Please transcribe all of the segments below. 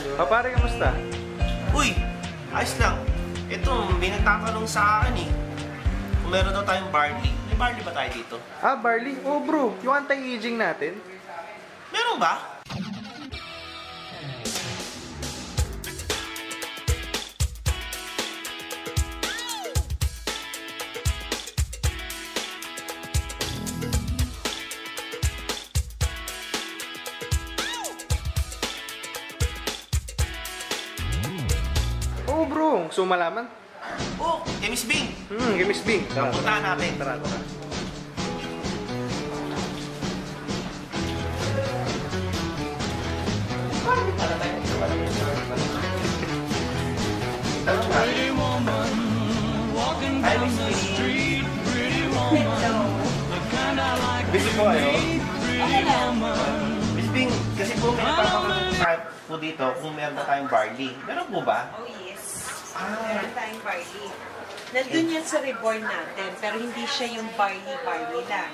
Pare, kamusta? Uy! Ayos lang. Ito, may nagtatanong sa akin eh. Kung meron daw tayong barley. May barley ba tayo dito? Ah, barley? Oh bro, yung anti-aging natin. Meron ba? Oh bro, gusto mo malaman? Oh, kay Miss Bing. Kay Miss Bing. Tara, Puntahan natin. Tara. Pretty woman walking Hi, down Miss the Bing. street. Pretty woman, the kind I like Busy to po kayo? meet. Pretty woman. Miss Bing, kasi po may nagpapakalong sa po dito kung meron na tayong barley. Meron po ba? Oh yes. Meron tayong barley. Nandun yan sa reborn natin, pero hindi siya yung barley lang.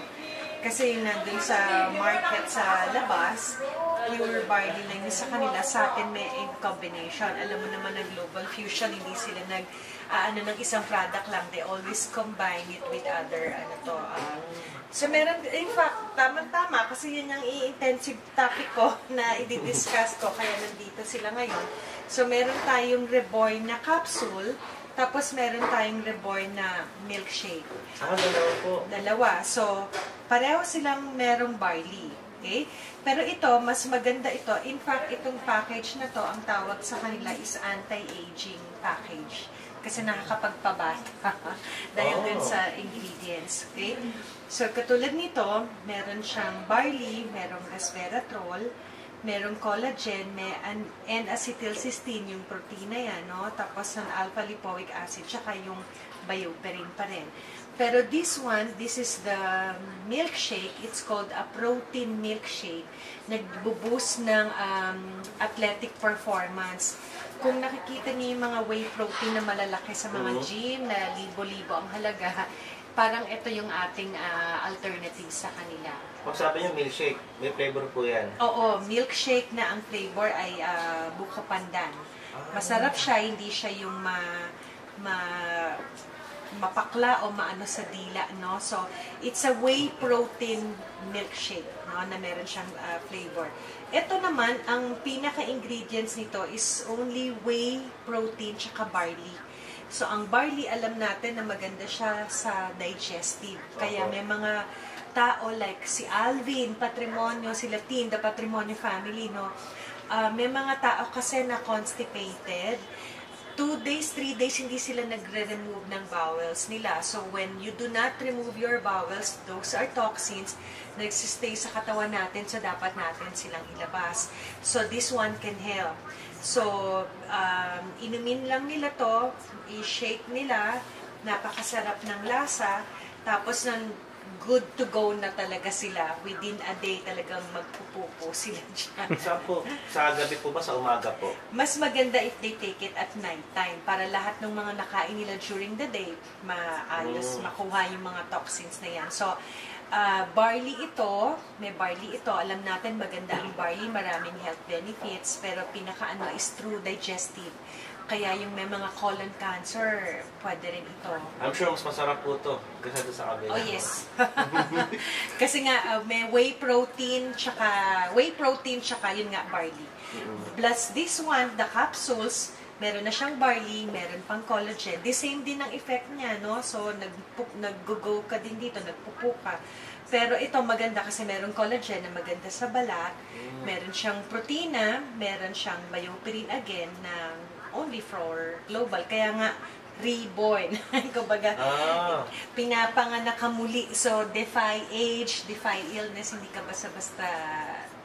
Kasi nandun sa market sa labas, pure barley lang yung sa kanila. Sa atin may in combination. Alam mo naman na Global Fusion, hindi sila ng isang product lang. They always combine it with other, so meron, in fact, tama-tama, kasi yun yung i-intensive topic ko na i-discuss ko, kaya nandito sila ngayon. So meron tayong reborn na capsule, tapos meron tayong reborn na milkshake. Dalawa po. Dalawa. So, pareho silang merong barley. Okay? Pero ito, mas maganda ito. In fact, itong package na to, ang tawag sa kanila is anti-aging package. Kasi nakakapagpabata dahil dun sa ingredients. Okay? So, katulad nito, meron siyang barley, merong resveratrol, merong collagen, and acetylcysteine, yung protina yan, no? Tapos ang alpha-lipoic acid, tsaka yung bioperin pa rin. Pero this is the milkshake. It's called a protein milkshake. Nagbo-boost ng athletic performance. Kung nakikita niyo yung mga whey protein na malalaki sa mga gym, na libo-libo ang halaga, parang ito yung ating alternative sa kanila. Pag sabi niyo milkshake, may flavor po yan. Oo, milkshake na ang flavor ay buko pandan. Masarap siya, hindi siya yung mapakla o maano sa dila, no? So, it's a whey protein milkshake, no? Na meron siyang flavor. Ito naman, ang pinaka-ingredients nito is only whey protein tsaka barley. So, ang barley, alam natin na maganda siya sa digestive. Kaya may mga tao like si Alvin, Patrimonio, sila Tin, the Patrimonio family, no? May mga tao kasi na constipated. 2 days, 3 days, hindi sila nagre-remove ng bowels nila. So, when you do not remove your bowels, those are toxins, nagsistay sa katawan natin, so dapat natin silang ilabas. So, this one can help. So, inumin lang nila to, i-shake nila, napakasarap ng lasa, tapos good to go na talaga sila. Within a day talagang magpupupo sila dyan. Saan po? Sa gabi po ba? Sa umaga po? Mas maganda if they take it at night time para lahat ng mga nakain nila during the day, maayos, makuha yung mga toxins na yan. So, barley ito, may barley ito. Alam natin maganda ang barley, maraming health benefits, pero pinakaano is true digestive. Kaya yung may mga colon cancer, pwede rin ito. I'm sure mas masarap po ito kasi sa kabila. Oh yes. Kasi nga may whey protein tsaka yun nga barley. Plus this one, the capsules, meron na siyang barley, meron pang collagen. The same din ang effect niya, no? So nag-go ka din dito, nagpupo ka. Pero ito maganda kasi meron collagen na maganda sa balat, meron siyang protina, meron siyang bioperin again na only for global. Kaya nga, reborn. Kumbaga, pinapanganak ka muli. So, defy age, defy illness, hindi ka basta-basta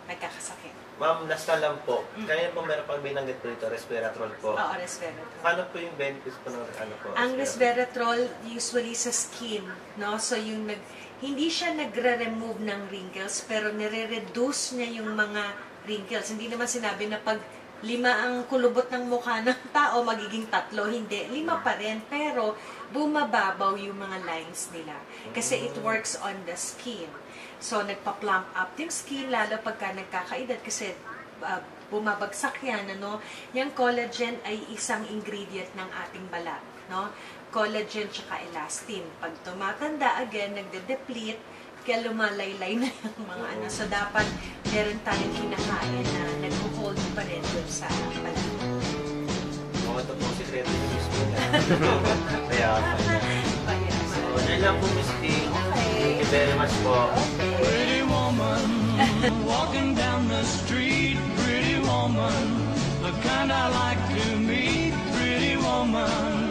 nagkakasakit. Ma'am, lasta lang po. Kanina po meron pang binanggit po dito, resveratrol po. Oo, resveratrol. Ano po yung benefits po ng po? Ang resveratrol, usually sa skin, no? So, hindi siya nagre-remove ng wrinkles, pero nire-reduce niya yung mga wrinkles. Hindi naman sinabi na pag 5 ang kulubot ng mukha ng tao, magiging 3. Hindi, 5 pa rin. Pero, bumababaw yung mga lines nila. Kasi it works on the skin. So, nagpa-plump up yung skin, lalo pagka nagkakaedad. Kasi bumabagsak yan, ano? Yung collagen ay isang ingredient ng ating balat, no? Collagen tsaka elastin. Pag tumatanda, again, nagde-deplete, kaya lumalaylay na yung mga ano. So, dapat meron tayong kinakain na nag-hold pa rin dun sa balat. Mga ito pong sikreto ni Miss King. Kaya, so, yan lang po, Miss King. Thank you very much po. Pretty woman, walking down the street, pretty woman, the kind I like to meet, pretty woman.